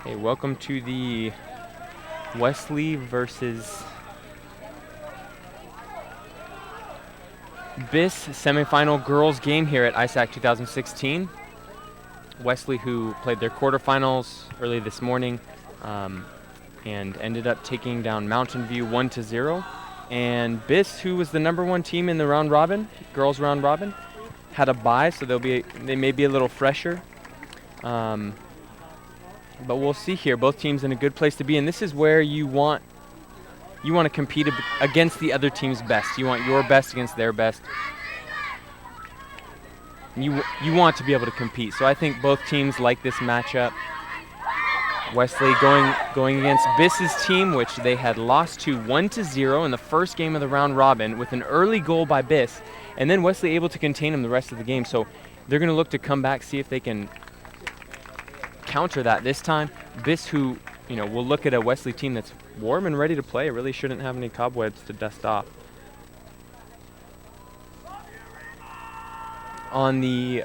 Hey, welcome to the Wesley versus BIS semifinal girls game here at IISSAC 2016. Wesley, who played their quarterfinals early this morning and ended up taking down Mountain View 1-0. And BIS, who was the #1 team in the round robin, girls round robin, had a bye, so they may be a little fresher. But we'll see here. Both teams in a good place to be, and this is where you want to compete against the other team's best. You want your best against their best. You want to be able to compete. So I think both teams like this matchup. Wesley going against BIS's team, which they had lost to 1-0 in the first game of the round robin with an early goal by BIS, and then Wesley able to contain them the rest of the game. So they're going to look to come back, see if they can counter that this time. BIS, who will look at a Wesley team that's warm and ready to play. It really shouldn't have any cobwebs to dust off. On the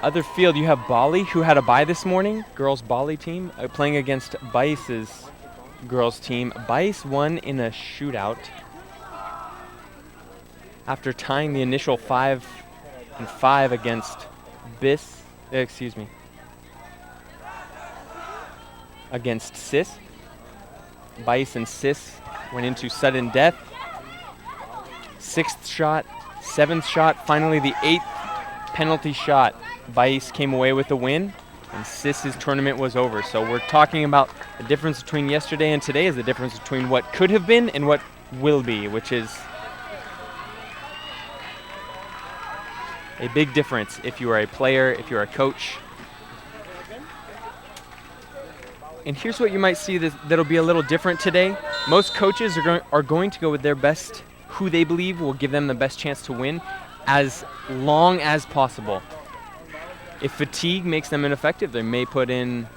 other field, you have Bali, who had a bye this morning. Girls Bali team playing against BIS's girls team. BIS won in a shootout after tying the initial 5-5 against BIS. Against SIS. BIS and SIS went into sudden death. 6th shot, 7th shot, finally the 8th penalty shot. BIS came away with the win, and SIS's tournament was over. So we're talking about the difference between yesterday and today is the difference between what could have been and what will be, which is a big difference if you are a player, if you're a coach. And here's what you might see that'll be a little different today. Most coaches are going to go with their best, who they believe will give them the best chance to win, as long as possible. If fatigue makes them ineffective, they may put in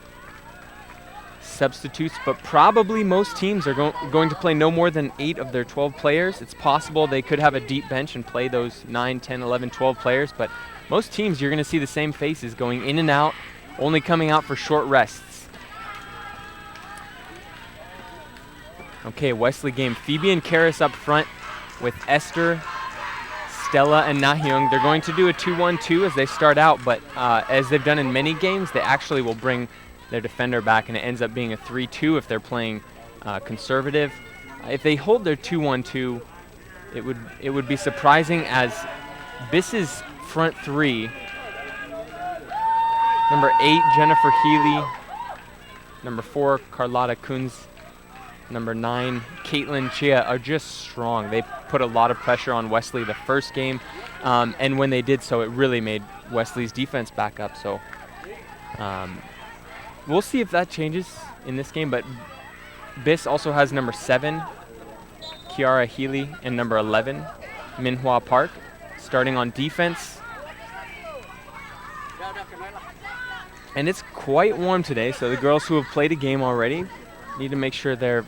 substitutes, but probably most teams are going to play no more than 8 of their 12 players. It's possible they could have a deep bench and play those 9, 10, 11, 12 players, but most teams you're going to see the same faces going in and out, only coming out for short rests. Okay, Wesley game. Phoebe and Karis up front with Esther, Stella, and Nahyung. They're going to do a 2-1-2 as they start out, but as they've done in many games, they actually will bring their defender back, and it ends up being a 3-2 if they're playing conservative. If they hold their 2-1-2, it would be surprising, as BIS's front three, number 8, Jennifer Healy, number 4, Carlotta Kunz, number 9, Caitlin Chia, are just strong. They put a lot of pressure on Wesley the first game, and when they did so, it really made Wesley's defense back up. So we'll see if that changes in this game, but BIS also has number 7, Kiara Healy, and number 11, Minhua Park, starting on defense. And it's quite warm today, so the girls who have played a game already need to make sure they're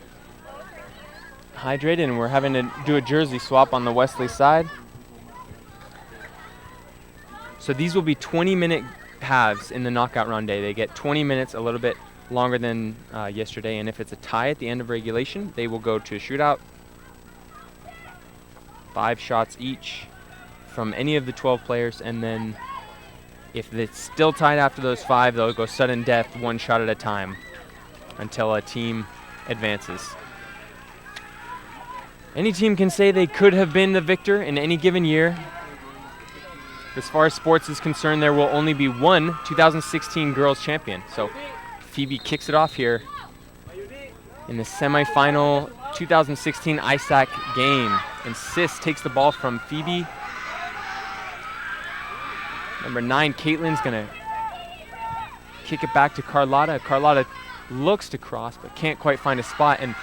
hydrated, and we're having to do a jersey swap on the Wesley side. So these will be 20-minute halves in the knockout round day. They get 20 minutes, a little bit longer than yesterday, and if it's a tie at the end of regulation, they will go to a shootout. 5 shots each from any of the 12 players, and then if it's still tied after those 5, they'll go sudden death, 1 shot at a time until a team advances. Any team can say they could have been the victor in any given year. As far as sports is concerned, there will only be one 2016 girls champion. So Phoebe kicks it off here in the semifinal 2016 IISSAC game. And Sis takes the ball from Phoebe. Number 9, Caitlin's going to kick it back to Carlotta. Carlotta looks to cross but can't quite find a spot. And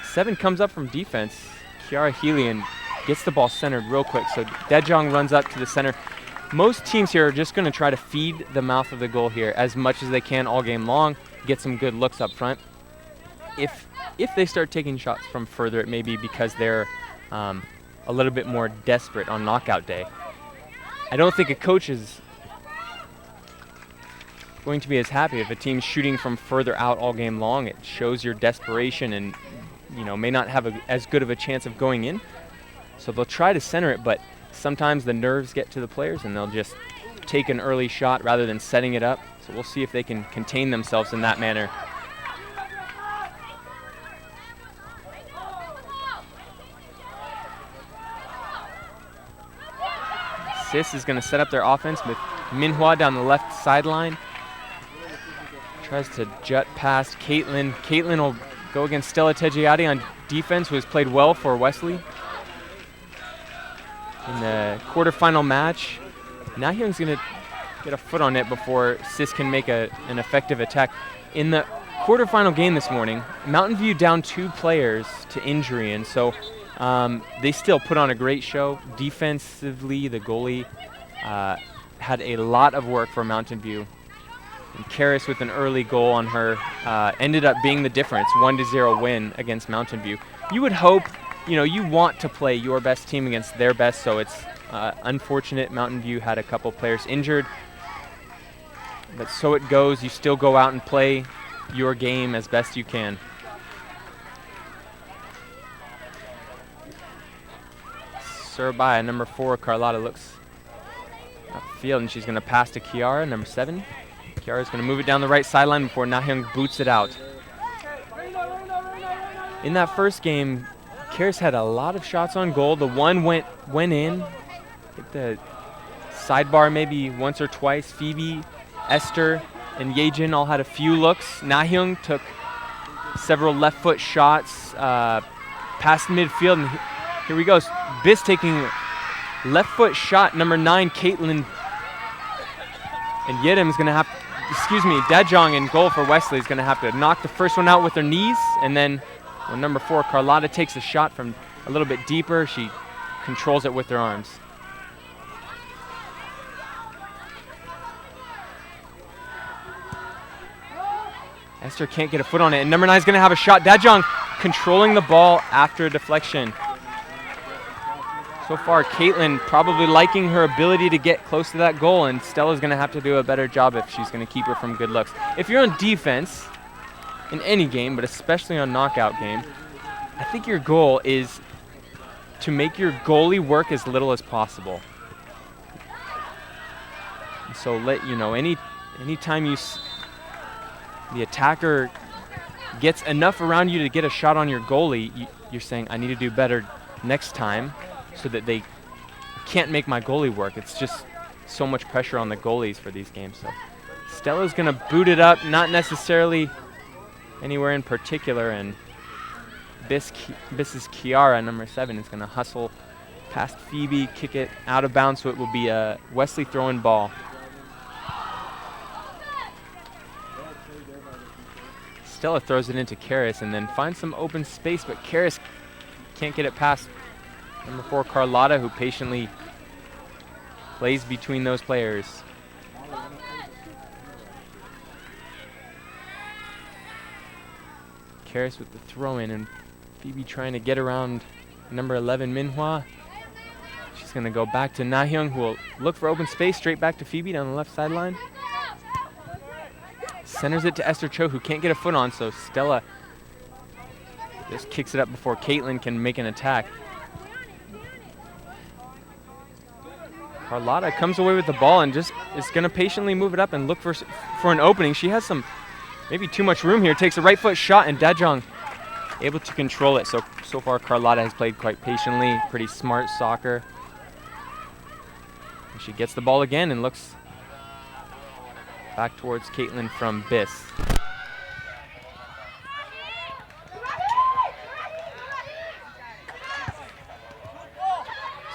7 comes up from defense, Kiara Healy, and gets the ball centered real quick. So Dejong runs up to the center. Most teams here are just going to try to feed the mouth of the goal here as much as they can all game long, get some good looks up front. If they start taking shots from further, it may be because they're a little bit more desperate on knockout day. I don't think a coach is going to be as happy if a team's shooting from further out all game long. It shows your desperation and, you know, may not have as good of a chance of going in. So they'll try to center it, but sometimes the nerves get to the players and they'll just take an early shot rather than setting it up. So we'll see if they can contain themselves in that manner. IISSAC is going to set up their offense with Minhua down the left sideline. Tries to jut past Caitlin. Caitlin will go against Stella Tegiati on defense, who has played well for Wesley. In the quarterfinal match, Nahyung's going to get a foot on it before IISSAC can make an effective attack. In the quarterfinal game this morning, Mountain View down 2 players to injury, and so they still put on a great show. Defensively, the goalie had a lot of work for Mountain View. And Karis with an early goal on her ended up being the difference, 1-0 win against Mountain View. You would hope, you know, you want to play your best team against their best, so it's unfortunate Mountain View had a couple players injured. But so it goes, you still go out and play your game as best you can. Served by number 4, Carlotta looks upfield, and she's going to pass to Kiara, number 7. Kiara's going to move it down the right sideline before Nahyung boots it out. In that first game, Karis had a lot of shots on goal. The one went in. Hit the sidebar maybe once or twice. Phoebe, Esther, and Yejin all had a few looks. Nahyung took several left foot shots past midfield, and here we go. BIS taking left foot shot, number 9, Caitlin. And Yedim's going to have, Dajong in goal for Wesley is going to have to knock the first one out with her knees. And then when number 4, Carlotta, takes a shot from a little bit deeper, she controls it with her arms. Esther can't get a foot on it, and number 9 is going to have a shot. Dajong controlling the ball after a deflection. So far, Caitlin probably liking her ability to get close to that goal, and Stella's going to have to do a better job if she's going to keep her from good looks. If you're on defense in any game, but especially on knockout game, I think your goal is to make your goalie work as little as possible. And so anytime the attacker gets enough around you to get a shot on your goalie, you're saying, I need to do better next time, so that they can't make my goalie work. It's just so much pressure on the goalies for these games. So Stella's going to boot it up, not necessarily anywhere in particular, and BIS's Kiara, number 7, is going to hustle past Phoebe, kick it out of bounds, so it will be a Wesley throw-in ball. Stella throws it into Karis and then finds some open space, but Karis can't get it past number 4, Carlotta, who patiently plays between those players. Karis with the throw-in, and Phoebe trying to get around number 11, Minhua. She's going to go back to Nahyung, who will look for open space, straight back to Phoebe down the left sideline. Centers it to Esther Cho, who can't get a foot on, so Stella just kicks it up before Caitlin can make an attack. Carlotta comes away with the ball and just is going to patiently move it up and look for an opening. She has maybe too much room here. Takes a right foot shot, and Dajong able to control it. So far, Carlotta has played quite patiently, pretty smart soccer. And she gets the ball again and looks back towards Caitlin from BIS.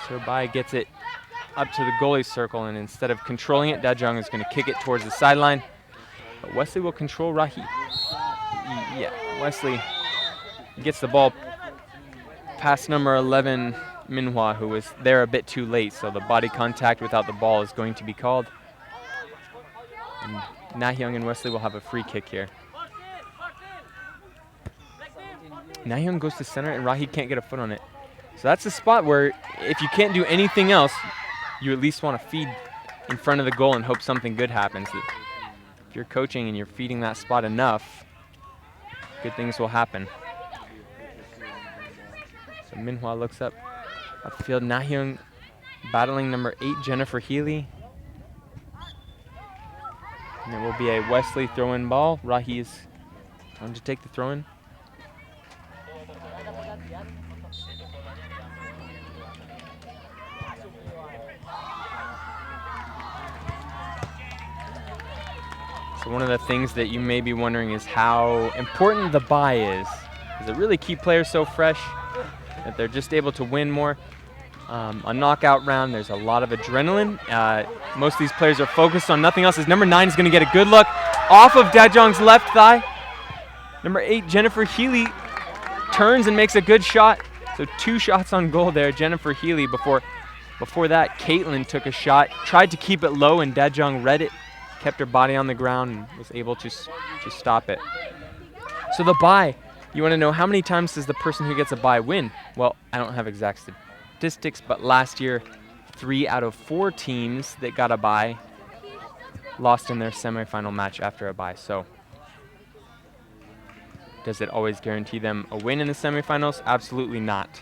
Serbai gets it up to the goalie circle, and instead of controlling it, Dajong is going to kick it towards the sideline. But Wesley will control Rahi. Yeah, Wesley gets the ball past number 11, Minhua, who was there a bit too late, so the body contact without the ball is going to be called. And Nahyung and Wesley will have a free kick here. Nahyung goes to center, and Rahi can't get a foot on it. So that's a spot where if you can't do anything else, you at least want to feed in front of the goal and hope something good happens. If you're coaching and you're feeding that spot enough, good things will happen. So Minhwa looks up upfield. Nahyung battling number 8, Jennifer Healy. And it will be a Wesley throw-in ball. Rahi is going to take the throw-in. So one of the things that you may be wondering is how important the bye is. Does it really keep players so fresh that they're just able to win more? A knockout round, there's a lot of adrenaline. Most of these players are focused on nothing else. As number 9 is going to get a good look off of Dajong's left thigh. Number 8, Jennifer Healy, turns and makes a good shot. So 2 shots on goal there. Jennifer Healy. Before that, Caitlin took a shot, tried to keep it low, and Dajong read it, kept her body on the ground, and was able to stop it. So the bye, you want to know how many times does the person who gets a bye win? Well, I don't have exact statistics, but last year, 3 out of 4 teams that got a bye lost in their semifinal match after a bye. So does it always guarantee them a win in the semifinals? Absolutely not.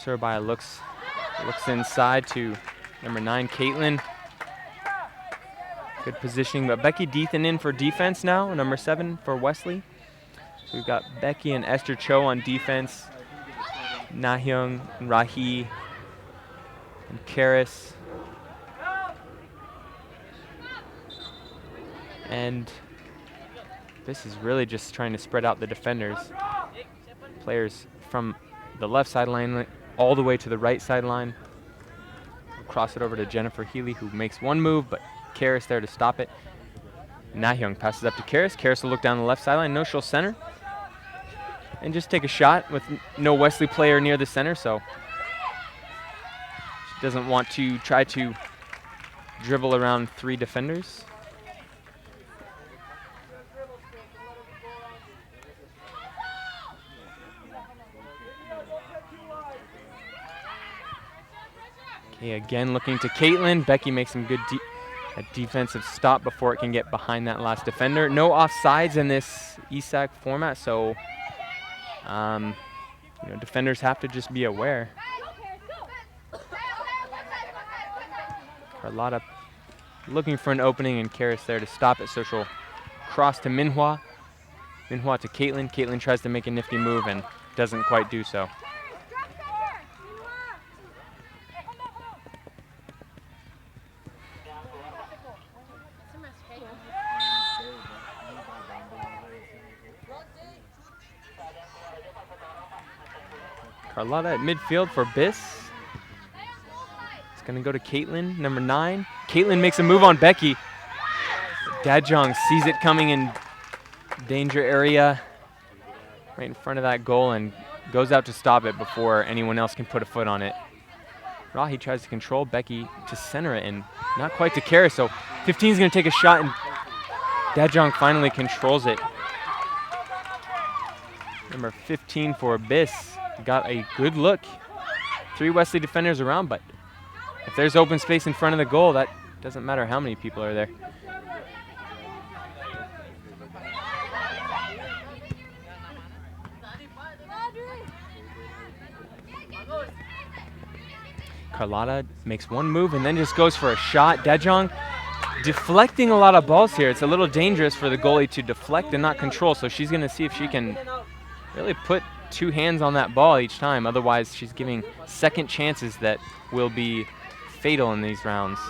Surabaya looks inside to number 9, Caitlin. Good positioning, but Becky Deathan in for defense now, number 7 for Wesley. So we've got Becky and Esther Cho on defense, Nahyung and Rahi and Karis. And this is really just trying to spread out the defenders. Players from the left sideline all the way to the right sideline. We'll cross it over to Jennifer Healy, who makes one move, but Karis there to stop it. Nahyung passes up to Karis. Karis will look down the left sideline. No, she'll center. And just take a shot with no Wesley player near the center, so she doesn't want to try to dribble around 3 defenders. Okay, again looking to Caitlin. Becky makes some good defensive stop before it can get behind that last defender. No offsides in this IISSAC format, so defenders have to just be aware. Carlotta looking for an opening, and Karis there to stop it, so she'll cross to Minhwa. Minhwa to Caitlin. Caitlin tries to make a nifty move and doesn't quite do so. Carlotta at midfield for BIS. It's going to go to Caitlin, number 9. Caitlin makes a move on Becky. Dajong sees it coming in danger area right in front of that goal and goes out to stop it before anyone else can put a foot on it. Rahi tries to control Becky to center it, and not quite to Karis, so 15 is going to take a shot, and Dajong finally controls it. Number 15 for BIS got a good look. 3 Wesley defenders around, but if there's open space in front of the goal, that doesn't matter how many people are there. Carlotta makes one move and then just goes for a shot. Dajong deflecting a lot of balls here. It's a little dangerous for the goalie to deflect and not control, so she's going to see if she can really put 2 hands on that ball each time. Otherwise, she's giving second chances that will be fatal in these rounds.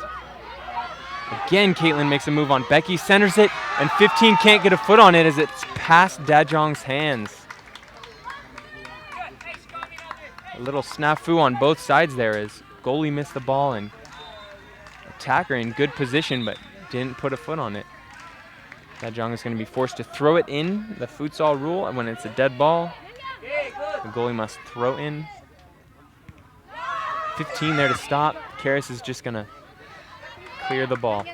Again, Caitlin makes a move on Becky, centers it, and 15 can't get a foot on it as it's past Dajong's hands. A little snafu on both sides there as goalie missed the ball and attacker in good position, but didn't put a foot on it. Dajong is going to be forced to throw it in, the futsal rule, and when it's a dead ball, the goalie must throw in. 15 there to stop. Karis is just going to clear the ball.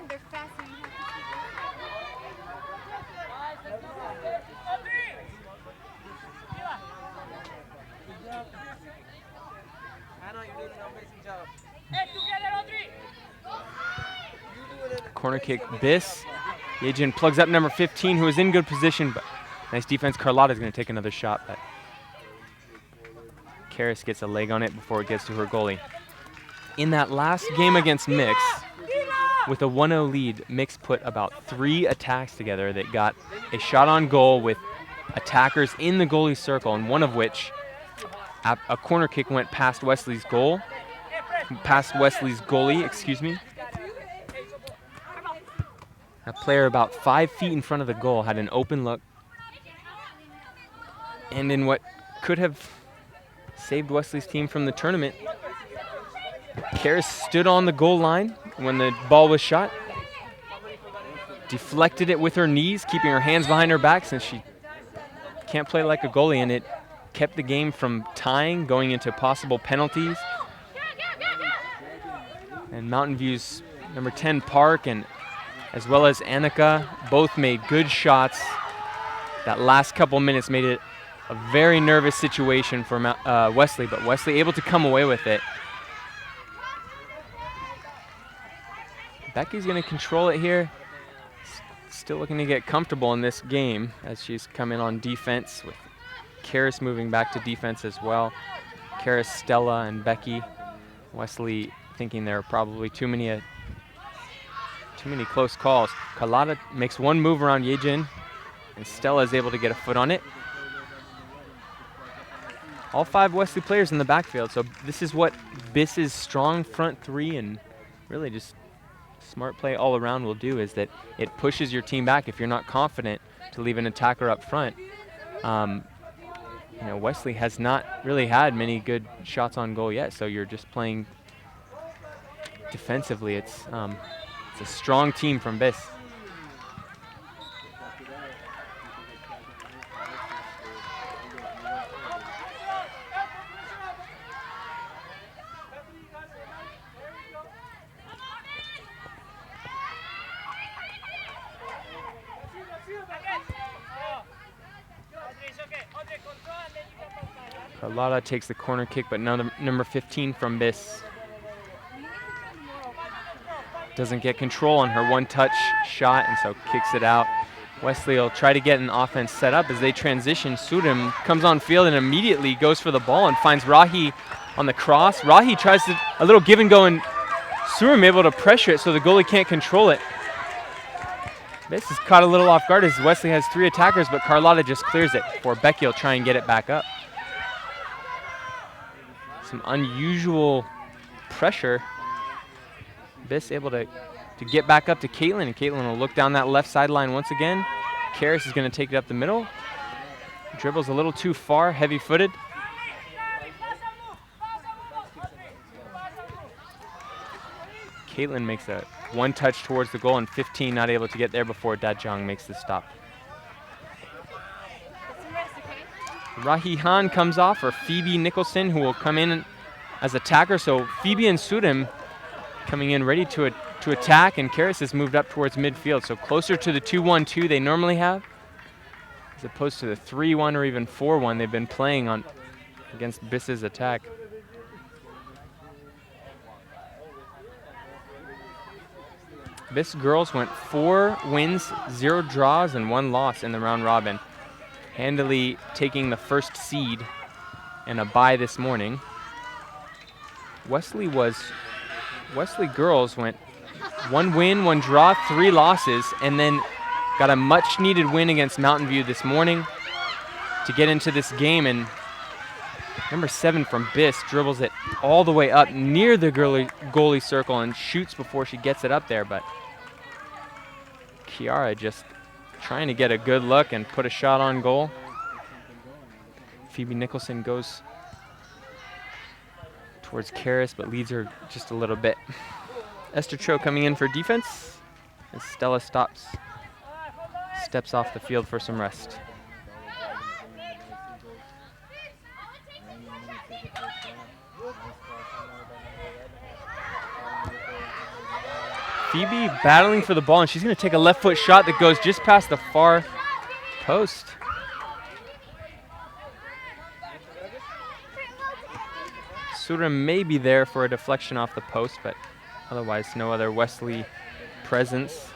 Corner kick, BIS. Yejin plugs up number 15, who is in good position, but nice defense. Carlotta is going to take another shot, but Karis gets a leg on it before it gets to her goalie. In that last game against Mix, with a 1-0 lead, Mix put about 3 attacks together that got a shot on goal with attackers in the goalie circle, and one of which, a corner kick went past Wesley's goalie, excuse me. A player about 5 feet in front of the goal had an open look, and in what could have saved Wesley's team from the tournament, Karis stood on the goal line when the ball was shot, deflected it with her knees, keeping her hands behind her back since she can't play like a goalie, and it kept the game from tying, going into possible penalties. And Mountain View's number 10, Park, and as well as Annika, both made good shots. That last couple minutes made it a very nervous situation for Wesley, but Wesley able to come away with it. Becky's going to control it here. Still looking to get comfortable in this game as she's come in on defense, with Karis moving back to defense as well. Karis, Stella, and Becky. Wesley thinking there are probably too many close calls. Carlotta makes one move around Yejin, and Stella is able to get a foot on it. All 5 Wesley players in the backfield, so this is what BIS's strong front 3 and really just smart play all around will do, is that it pushes your team back if you're not confident to leave an attacker up front. Wesley has not really had many good shots on goal yet, so you're just playing defensively. It's a strong team from BIS. Carlotta takes the corner kick, but number 15 from BIS doesn't get control on her one-touch shot, and so kicks it out. Wesley will try to get an offense set up as they transition. Surim comes on field and immediately goes for the ball and finds Rahi on the cross. Rahi tries a little give and go, and Surim able to pressure it so the goalie can't control it. BIS is caught a little off guard as Wesley has 3 attackers, but Carlotta just clears it before Becky will try and get it back up. Some unusual pressure. BIS able to get back up to Caitlin, and Caitlin will look down that left sideline once again. Karis is going to take it up the middle. Dribbles a little too far, heavy-footed. Caitlin makes a one-touch towards the goal, and 15 not able to get there before Dajong makes the stop. Rahi Han comes off for Phoebe Nicholson, who will come in as attacker. So Phoebe and Sudim coming in ready to attack, and Karis has moved up towards midfield, so closer to the 2-1-2 they normally have, as opposed to the 3-1 or even 4-1 they've been playing on against BIS's attack. BIS girls went 4 wins, 0 draws, and 1 loss in the round robin, handily taking the first seed and a bye this morning. Wesley girls went 1 win, 1 draw, 3 losses, and then got a much-needed win against Mountain View this morning to get into this game. And number 7 from BIS dribbles it all the way up near the goalie circle and shoots before she gets it up there. But Kiara just trying to get a good look and put a shot on goal. Phoebe Nicholson goes towards Karis, but leads her just a little bit. Esther Cho coming in for defense, as Stella steps off the field for some rest. Phoebe battling for the ball, and she's going to take a left foot shot that goes just past the far post. Sura may be there for a deflection off the post, but otherwise no other Wesley presence.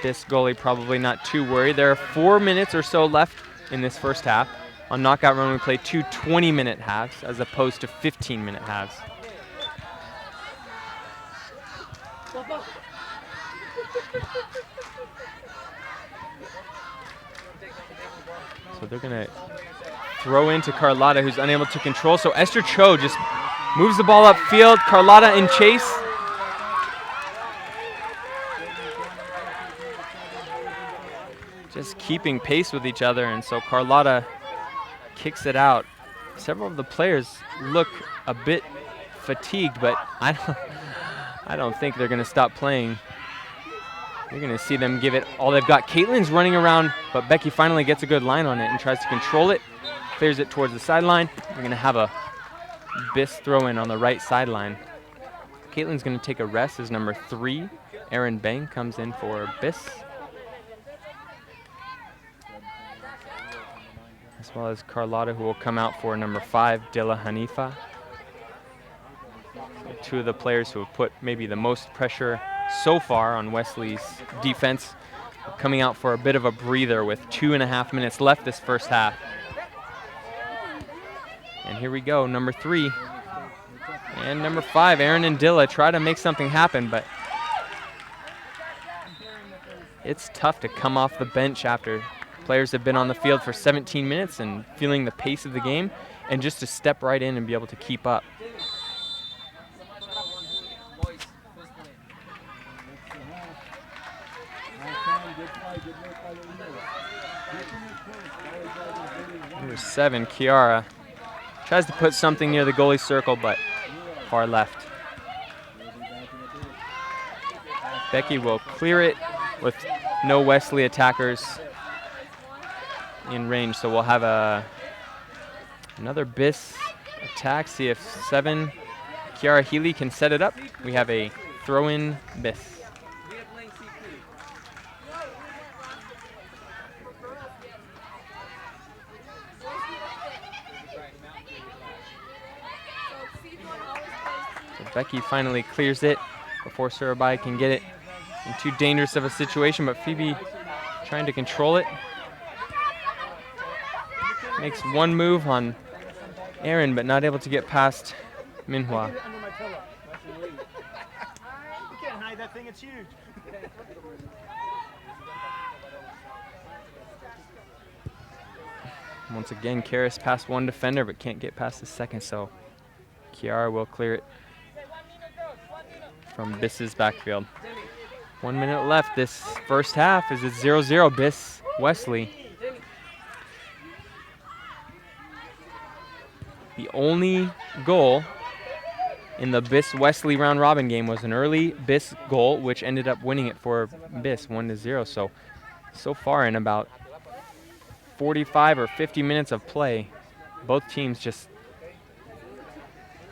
This goalie probably not too worried. There are 4 minutes or so left in this first half. On Knockout Run, we play 2 20-minute halves as opposed to 15-minute halves. So they're going to throw into Carlotta, who's unable to control. So Esther Cho just moves the ball upfield. Carlotta in chase. Just keeping pace with each other, and so Carlotta kicks it out. Several of the players look a bit fatigued, but I don't think they're going to stop playing. You're going to see them give it all they've got. Caitlin's running around, but Becky finally gets a good line on it and tries to control it. Clears it towards the sideline. We're going to have a BIS throw-in on the right sideline. Caitlin's going to take a rest as number 3, Erin Bang, comes in for BIS. As well as Carlotta, who will come out for number 5, Dilla Hanifa. So 2 of the players who have put maybe the most pressure so far on Wesley's defense, coming out for a bit of a breather with 2.5 minutes left this first half. And here we go, number 3 and number 5, Erin and Dilla try to make something happen, but it's tough to come off the bench after players have been on the field for 17 minutes and feeling the pace of the game, and just to step right in and be able to keep up. Number 7, Kiara, tries to put something near the goalie circle, but far left. Becky will clear it with no Wesley attackers in range, so we'll have another BIS attack. See if 7, Kiara Healy, can set it up. We have a throw-in BIS. So Becky finally clears it before Surabai can get it in too dangerous of a situation, but Phoebe trying to control it. Makes one move on Erin, but not able to get past Minhua. You can't hide that thing, it's huge. Once again, Karis passed one defender, but can't get past the second, so Kiara will clear it from BIS's backfield. 1 minute left this first half. Is it 0-0 BIS Wesley? The only goal in the BIS Wesley round robin game was an early BIS goal, which ended up winning it for BIS 1-0. So far in about 45 or 50 minutes of play, both teams just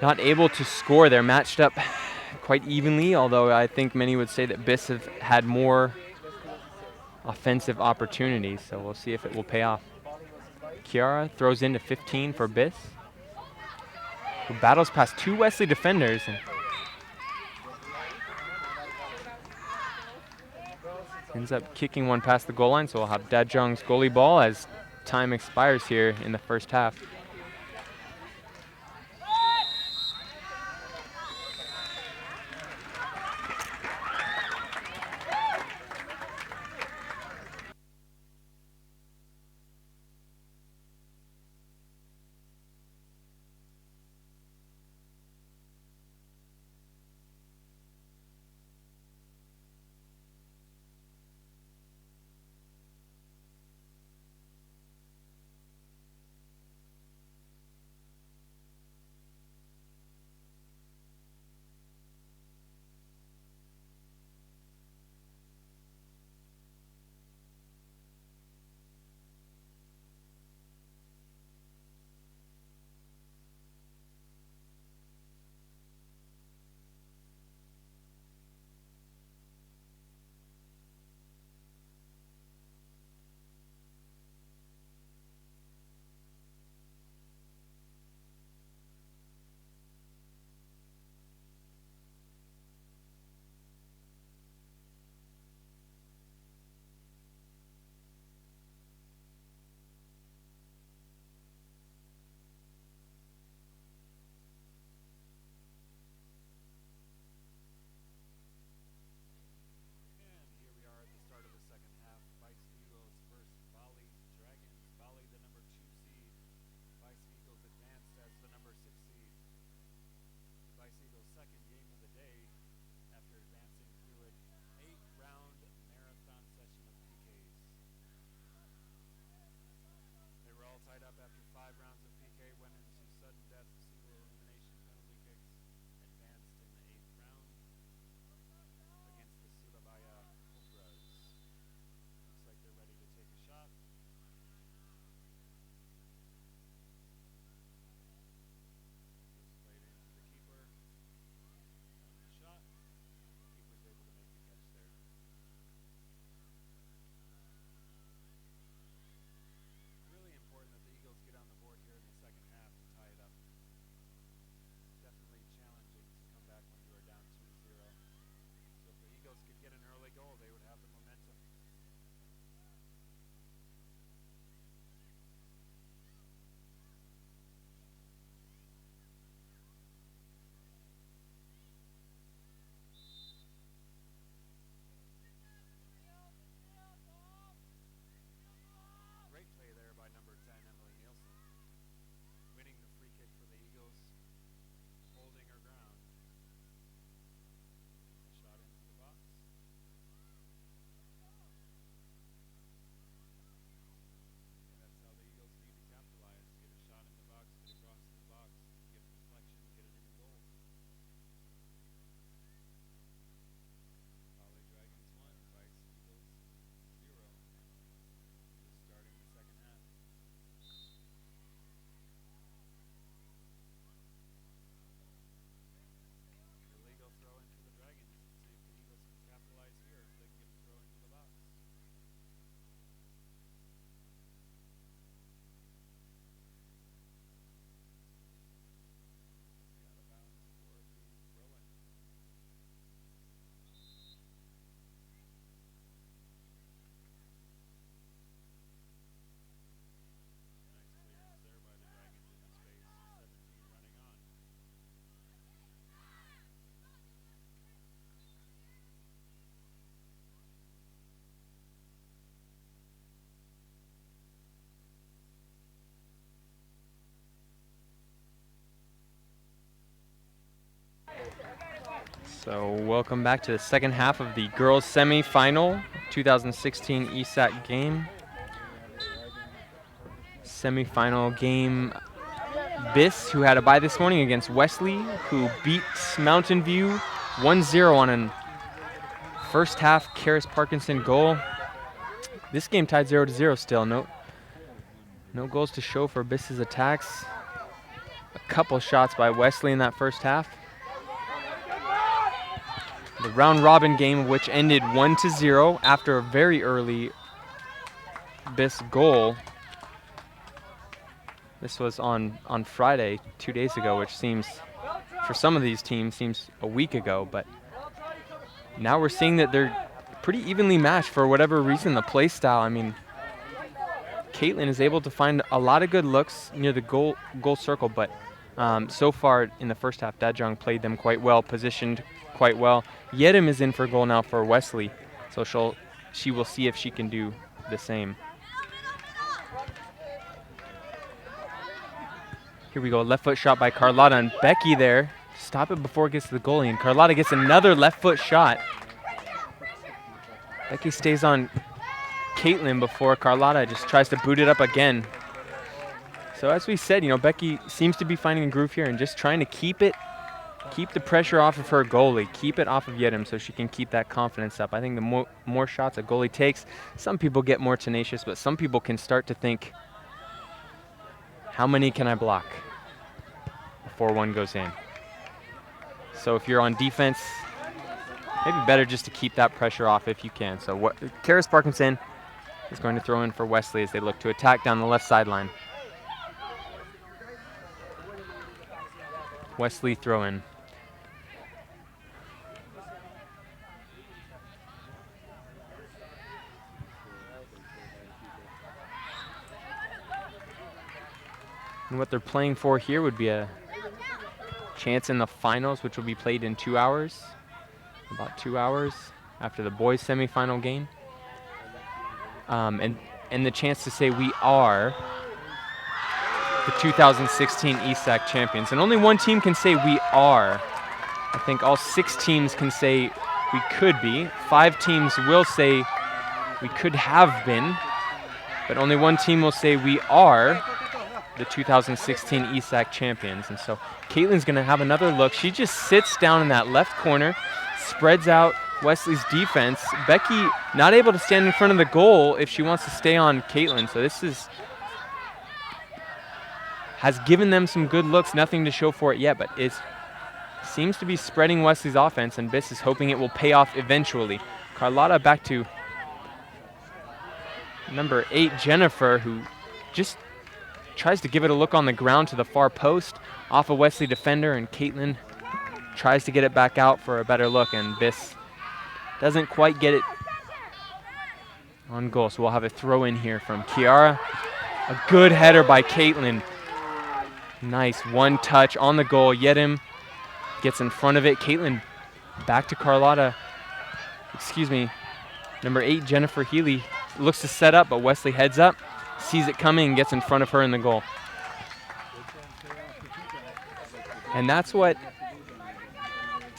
not able to score. They're matched up quite evenly, although I think many would say that BIS have had more offensive opportunities, so we'll see if it will pay off. Kiara throws into 15 for BIS, who battles past 2 Wesley defenders. And ends up kicking one past the goal line, so we'll have Dajong's goalie ball as time expires here in the first half. So welcome back to the second half of the girls semifinal 2016 IISSAC game. Semifinal game, BIS, who had a bye this morning against Wesley, who beat Mountain View 1-0 on a first half Karis Parkinson goal. This game tied 0-0 still. No goals to show for BIS's attacks. A couple shots by Wesley in that first half. The round robin game, which ended 1-0 after a very early BIS goal. This was on Friday, 2 days ago, which seems, for some of these teams, seems a week ago. But now we're seeing that they're pretty evenly matched for whatever reason. The play style, I mean, Caitlin is able to find a lot of good looks near the goal circle, but so far in the first half, Dajong played them quite well, positioned quite well. Yedim is in for goal now for Wesley, so she will see if she can do the same. Here we go, left foot shot by Carlotta, and Becky there. Stop it before it gets to the goalie, and Carlotta gets another left foot shot. Becky stays on Caitlin before Carlotta just tries to boot it up again. So as we said, Becky seems to be finding a groove here and just trying to keep the pressure off of her goalie, keep it off of Yedim so she can keep that confidence up. I think the more shots a goalie takes, some people get more tenacious, but some people can start to think, how many can I block before one goes in? So if you're on defense, maybe better just to keep that pressure off if you can. So Karis Parkinson is going to throw in for Wesley as they look to attack down the left sideline. Wesley throw in. And what they're playing for here would be a chance in the finals, which will be played in 2 hours, about 2 hours after the boys semifinal game. And the chance to say we are the 2016 IISSAC champions. And only one team can say we are. I think all 6 teams can say we could be. 5 teams will say we could have been, but only one team will say we are the 2016 IISSAC champions. And so Caitlin's gonna have another look. She just sits down in that left corner, spreads out Wesley's defense. Becky not able to stand in front of the goal if she wants to stay on Caitlin. So this has given them some good looks, nothing to show for it yet, but it seems to be spreading Wesley's offense, and BIS is hoping it will pay off eventually. Carlotta back to number 8, Jennifer, who just tries to give it a look on the ground to the far post, off a Wesley defender, and Caitlin tries to get it back out for a better look, and BIS doesn't quite get it on goal. So we'll have a throw in here from Kiara. A good header by Caitlin. Nice one touch on the goal. Yedim gets in front of it. Caitlin back to Carlotta. Number 8, Jennifer Healy, looks to set up, but Wesley heads up, sees it coming, and gets in front of her in the goal. And this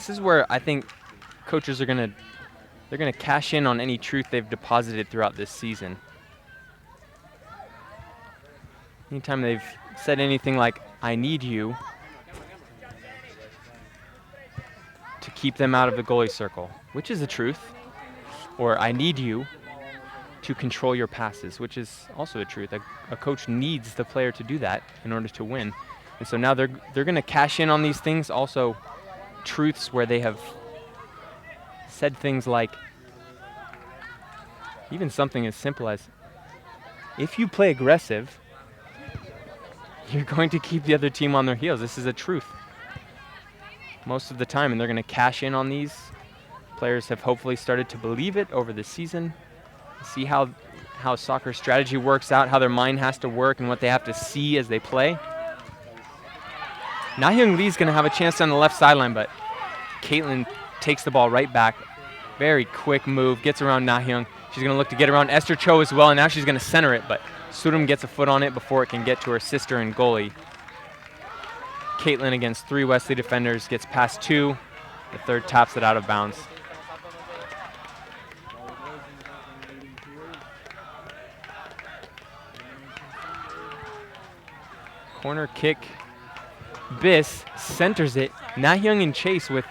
is where I think coaches are gonna cash in on any truth they've deposited throughout this season. Anytime they've said anything like, I need you, to keep them out of the goalie circle, which is the truth, or I need you to control your passes, which is also the truth. A coach needs the player to do that in order to win. And so now they're going to cash in on these things, also truths where they have said things like, even something as simple as, if you play aggressive, you're going to keep the other team on their heels. This is a truth most of the time, and they're going to cash in on these. Players have hopefully started to believe it over the season, see how soccer strategy works out, how their mind has to work, and what they have to see as they play. Na-Hyung Lee's going to have a chance on the left sideline, but Caitlin takes the ball right back. Very quick move, gets around Na-Hyung. She's going to look to get around Esther Cho as well, and now she's going to center it, but Surum gets a foot on it before it can get to her sister and goalie. Caitlin against 3 Wesley defenders, gets past 2, The third taps it out of bounds. Corner kick. BIS centers it. Nahyung in chase with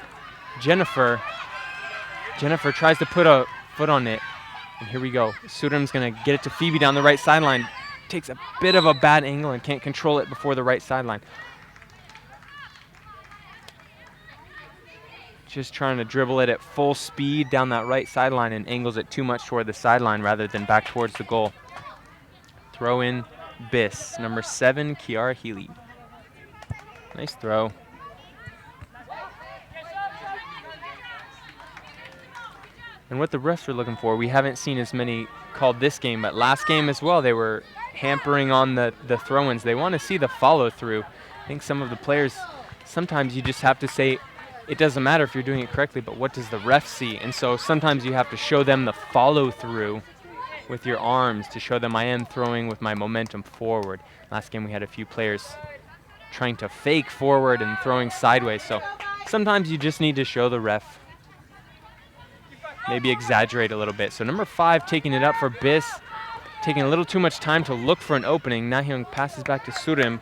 Jennifer. Jennifer tries to put a foot on it. And here we go. Surim's going to get it to Phoebe down the right sideline. Takes a bit of a bad angle and can't control it before the right sideline. Just trying to dribble it at full speed down that right sideline and angles it too much toward the sideline rather than back towards the goal. Throw in BIS, number 7, Kiara Healy. Nice throw. And what the refs are looking for, we haven't seen as many called this game, but last game as well, they were hampering on the throw-ins. They want to see the follow-through. I think some of the players, sometimes you just have to say, it doesn't matter if you're doing it correctly, but what does the ref see? And so sometimes you have to show them the follow-through with your arms to show them I am throwing with my momentum forward. Last game we had a few players trying to fake forward and throwing sideways. So sometimes you just need to show the ref, maybe exaggerate a little bit. So number 5 taking it up for BIS, taking a little too much time to look for an opening. Nahyung passes back to Surim,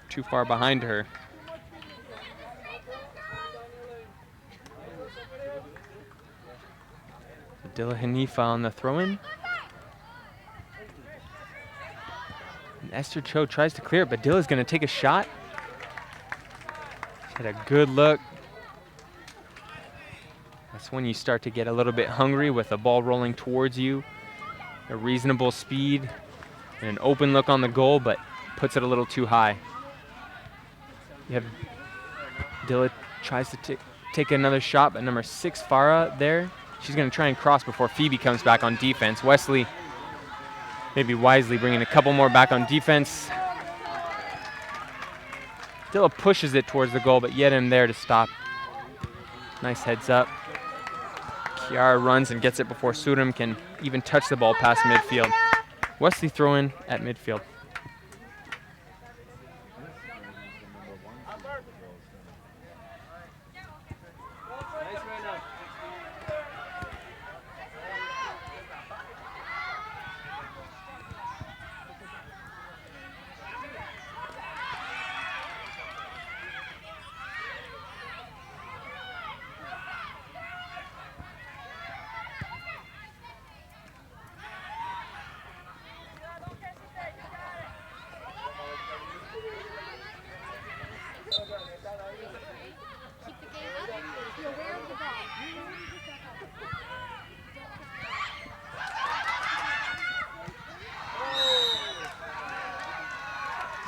too far behind her. Dilla Hanifa on the throw-in. And Esther Cho tries to clear it, but Dilla's going to take a shot. She had a good look. That's when you start to get a little bit hungry with the ball rolling towards you. A reasonable speed and an open look on the goal, but puts it a little too high. You have Dilla tries to take another shot, but number 6, Farah there. She's going to try and cross before Phoebe comes back on defense. Wesley, maybe wisely, bringing a couple more back on defense. Dilla pushes it towards the goal, but yet in there to stop. Nice heads up. Kiara runs and gets it before Surim can even touch the ball past midfield. Wesley throw in at midfield.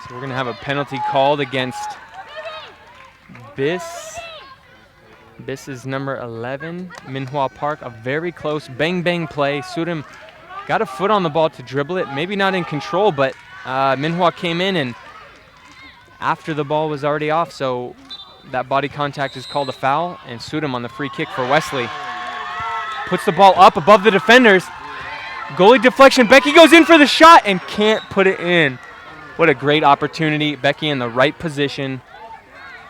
So we're going to have a penalty called against BIS. BIS is number 11, Minhua Park. A very close bang-bang play. Surim got a foot on the ball to dribble it. Maybe not in control, but Minhua came in and after the ball was already off, so that body contact is called a foul, and Surim on the free kick for Wesley. Puts the ball up above the defenders. Goalie deflection. Becky goes in for the shot and can't put it in. What a great opportunity. Becky in the right position.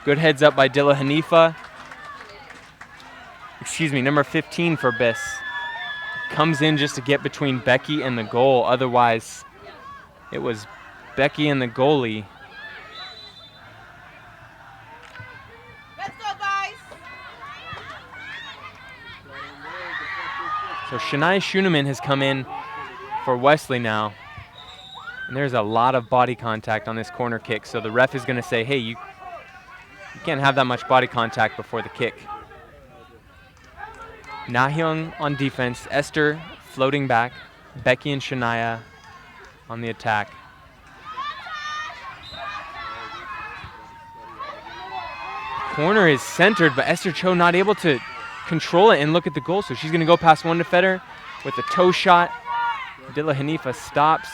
Good heads up by Dilla Hanifa. Excuse me, number 15 for BIS. Comes in just to get between Becky and the goal. Otherwise, it was Becky and the goalie. Let's go, guys. So Shania Shuneman has come in for Wesley now. And there's a lot of body contact on this corner kick. So the ref is going to say, hey, you can't have that much body contact before the kick. Nahyung on defense. Esther floating back. Becky and Shania on the attack. Corner is centered, but Esther Cho not able to control it and look at the goal. So she's going to go past one defender with a toe shot. Dilla Hanifa stops.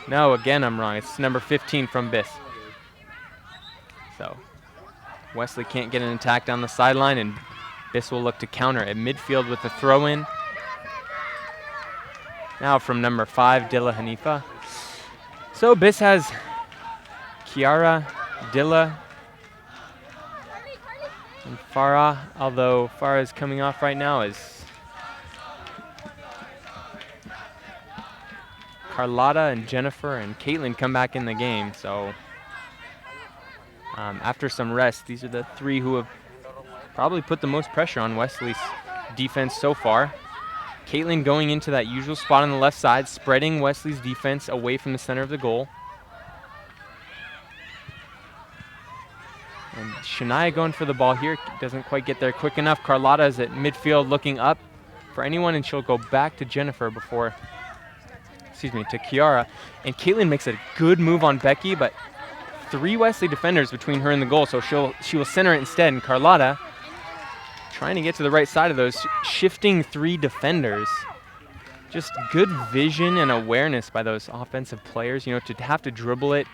No, again, I'm wrong. It's number 15 from BIS. So Wesley can't get an attack down the sideline, and BIS will look to counter at midfield with the throw-in. Now from number 5, Dilla Hanifa. So BIS has Kiara, Dilla, And Farah, although Farah is coming off right now, is Carlotta and Jennifer and Caitlin come back in the game. So after some rest, these are the three who have probably put the most pressure on Wesley's defense so far. Caitlin going into that usual spot on the left side, spreading Wesley's defense away from the center of the goal. And Shania going for the ball here, doesn't quite get there quick enough. Carlotta is at midfield looking up for anyone, and she'll go back to Jennifer before, to Kiara. And Caitlin makes a good move on Becky, but 3 Wesley defenders between her and the goal, so she will center it instead. And Carlotta trying to get to the right side of those, shifting 3 defenders. Just good vision and awareness by those offensive players, you know, to have to dribble it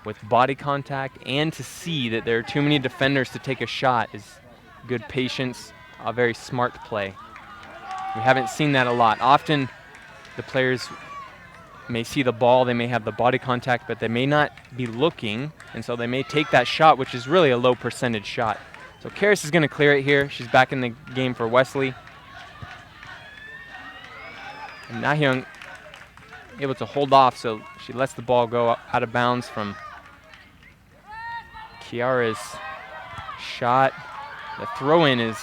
with body contact and to see that there are too many defenders to take a shot is good patience, a very smart play. We haven't seen that a lot. Often the players may see the ball, they may have the body contact, but they may not be looking, and so they may take that shot, which is really a low percentage shot. So Karis is going to clear it here. She's back in the game for Wesley. And Nahyung able to hold off, so she lets the ball go out of bounds from Kiara's shot. The throw-in is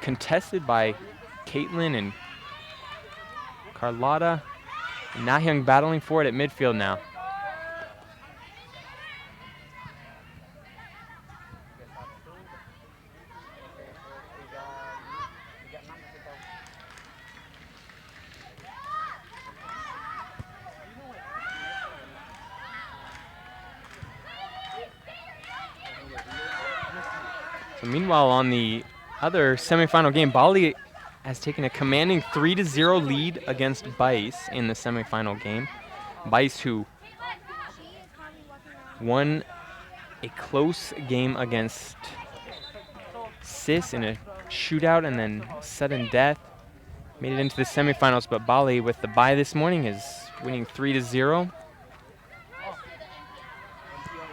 contested by Caitlin and Carlotta. And Nahyung battling for it at midfield now. So meanwhile, on the other semifinal game, Bali has taken a commanding 3-0 lead against BIS in the semifinal game. BIS, who won a close game against IISSAC in a shootout and then sudden death, made it into the semifinals, but Bali with the bye this morning is winning 3-0.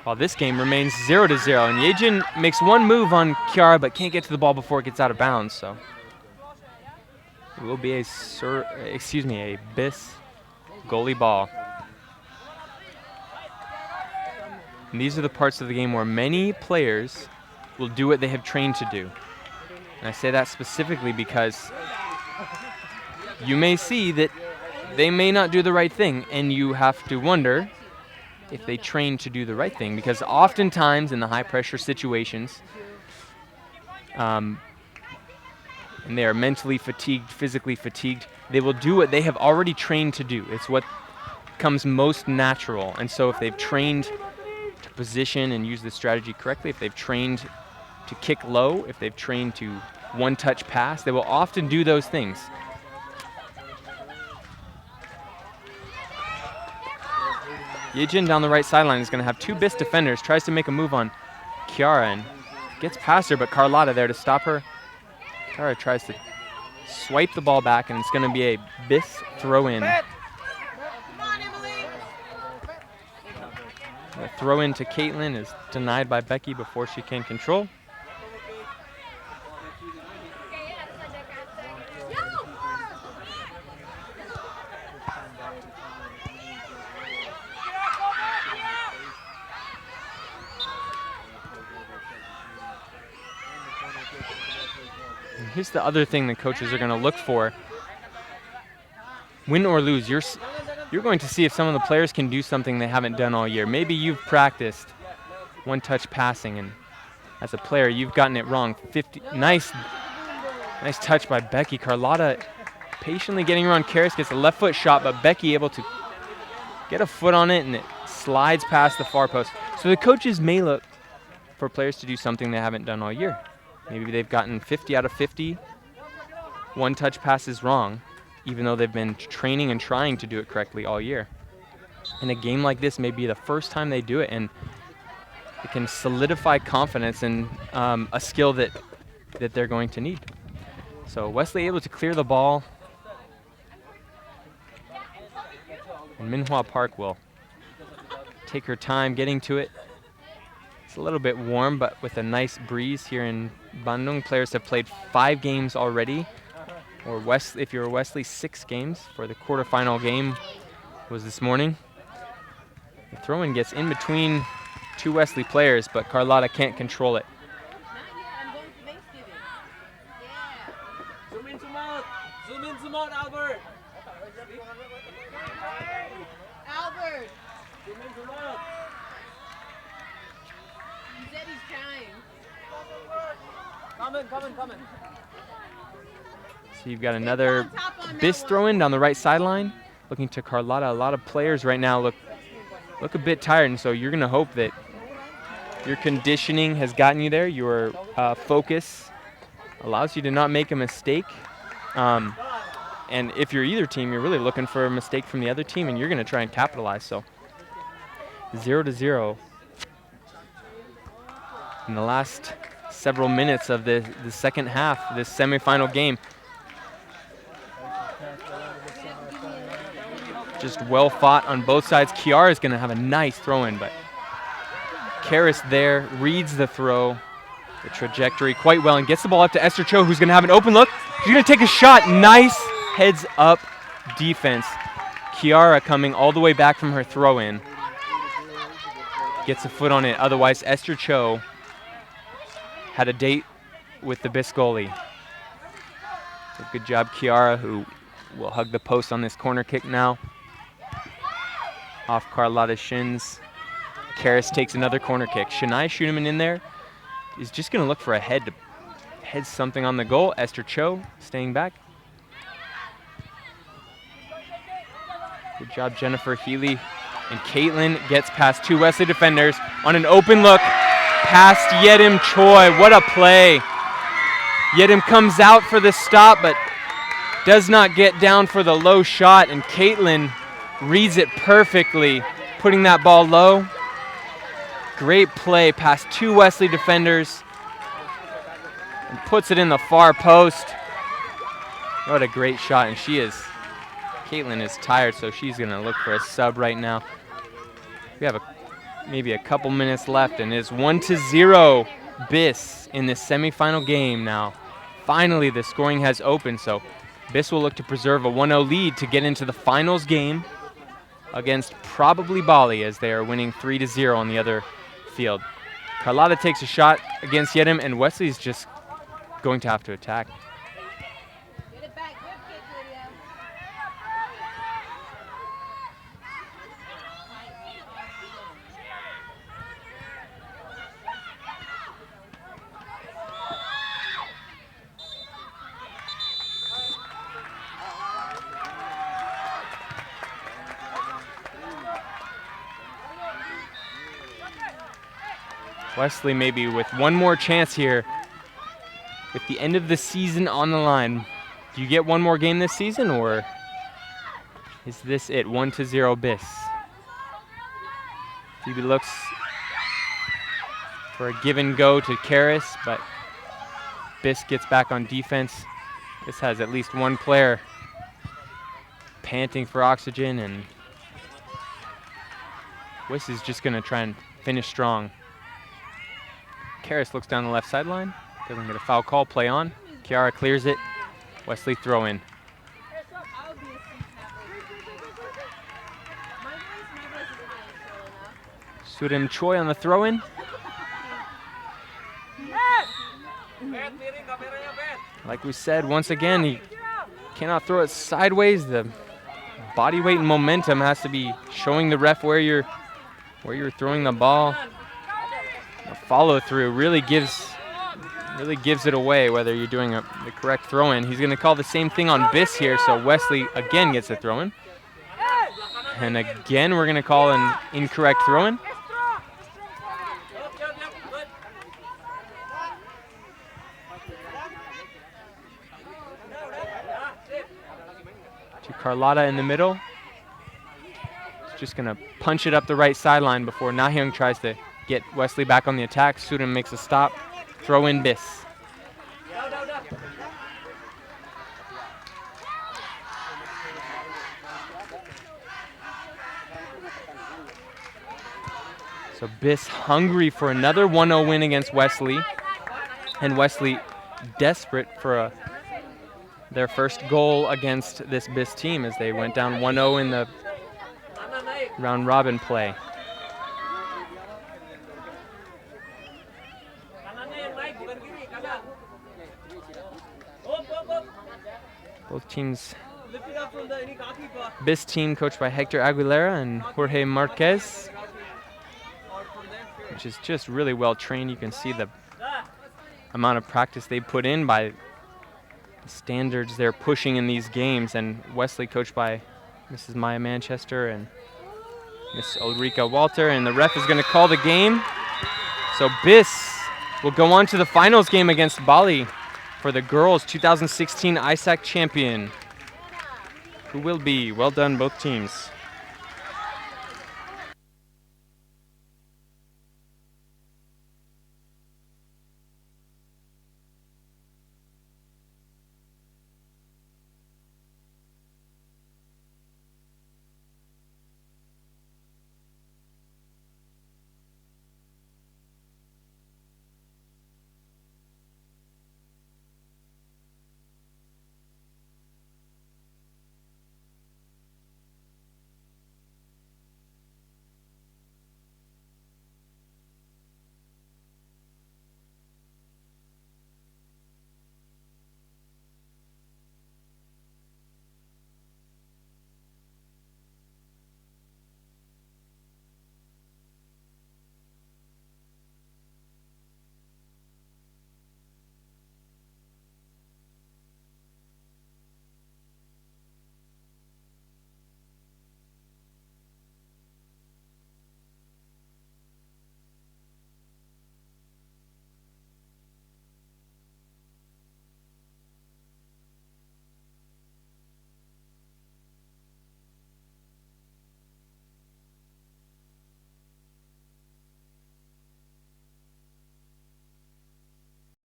While this game remains 0-0, and Yejin makes one move on Kiara but can't get to the ball before it gets out of bounds, so it will be a BIS goalie ball. And these are the parts of the game where many players will do what they have trained to do. And I say that specifically because you may see that they may not do the right thing, and you have to wonder if they train to do the right thing, because oftentimes in the high pressure situations, and they are mentally fatigued, physically fatigued, they will do what they have already trained to do. It's what comes most natural. And so if they've trained to position and use the strategy correctly, if they've trained to kick low, if they've trained to one-touch pass, they will often do those things. Yejin down the right sideline is going to have 2 BIS defenders, tries to make a move on Kiara and gets past her, but Carlotta there to stop her. Kiara tries to swipe the ball back, and it's going to be a BIS throw-in. The throw-in to Caitlin is denied by Becky before she can control. Here's the other thing the coaches are going to look for. Win or lose, you're going to see if some of the players can do something they haven't done all year. Maybe you've practiced one-touch passing, and as a player, you've gotten it wrong. Nice touch by Becky. Carlotta patiently getting around Karis, gets a left foot shot, but Becky able to get a foot on it, and it slides past the far post. So the coaches may look for players to do something they haven't done all year. Maybe they've gotten 50 out of 50 one-touch passes wrong, even though they've been training and trying to do it correctly all year. In a game like this, may be the first time they do it, and it can solidify confidence in a skill that they're going to need. So Wesley able to clear the ball, and Minhua Park will take her time getting to it. It's a little bit warm, but with a nice breeze here in Bandung. Players have played 5 games already, or if you're Wesley, 6 games, for the quarterfinal game was this morning. The throw-in gets in between 2 Wesley players, but Carlotta can't control it. I'm going to Thanksgiving. Yeah. Zoom in, zoom out. Zoom in, zoom out, Albert. Albert. Zoom in, zoom out. He said he's trying. Coming. So you've got another Keep on top on that BIS one. throw-in down the right sideline, looking to Carlotta. A lot of players right now look a bit tired, and so you're going to hope that your conditioning has gotten you there. Your focus allows you to not make a mistake. And if you're either team, you're really looking for a mistake from the other team, and you're going to try and capitalize. So 0-0 in the last several minutes of the second half, this semifinal game. Just well fought on both sides. Kiara is going to have a nice throw-in, but Karis there reads the throw, the trajectory quite well, and gets the ball up to Esther Cho, who's going to have an open look. She's going to take a shot. Nice heads-up defense. Kiara coming all the way back from her throw-in. Gets a foot on it. Otherwise, Esther Cho had a date with the BIS goalie. So good job, Kiara, who will hug the post on this corner kick now. Off Carlotta's shins. Karis takes another corner kick. Shania Schuneman in there is just going to look for a head to head something on the goal. Esther Cho staying back. Good job, Jennifer Healy. And Caitlin gets past 2 Wesley defenders on an open look past Yedim Choi. What a play. Yedim comes out for the stop, but does not get down for the low shot, and Caitlin reads it perfectly, putting that ball low. Great play past 2 Wesley defenders and puts it in the far post. What a great shot, and Caitlin is tired, so she's going to look for a sub right now. We have maybe a couple minutes left, and it's 1-0 BIS in this semifinal game now. Finally, the scoring has opened, so BIS will look to preserve a 1-0 lead to get into the finals game against probably Bali, as they are winning 3-0 on the other field. Carlotta takes a shot against Yedim, and Wesley's just going to have to attack. Get it back. Good kick, Lydia. Wesley maybe with one more chance here with the end of the season on the line. Do you get one more game this season, or is this it? 1-0 BIS. Phoebe looks for a give and go to Karis, but BIS gets back on defense. This has at least one player panting for oxygen, and Wiss is just going to try and finish strong. Karis looks down the left sideline, doesn't get a foul call, play on. Kiara clears it, Wesley throw in. I'll be a seat snapper. My voice isn't full enough. Surim Choi on the throw in. Like we said, once again, he cannot throw it sideways. The body weight and momentum has to be showing the ref where you're throwing the ball. The follow through really gives it away whether you're doing the correct throw in. He's going to call the same thing on BIS here, so Wesley again gets a throw in. And again, we're going to call an incorrect throw in. To Carlotta in the middle. He's just going to punch it up the right sideline before Nahyung tries to get Wesley back on the attack. Surim makes a stop. Throw in BIS. So BIS hungry for another 1-0 win against Wesley. And Wesley desperate for their first goal against this BIS team as they went down 1-0 in the round robin play. Both teams, BIS team coached by Hector Aguilera and Jorge Marquez, which is just really well trained. You can see the amount of practice they put in by the standards they're pushing in these games. And Wesley coached by Mrs. Maya Manchester and Miss Ulrika Walter, and the ref is going to call the game. So BIS will go on to the finals game against Bali for the girls 2016 IISSAC champion, who will be. Well done, both teams.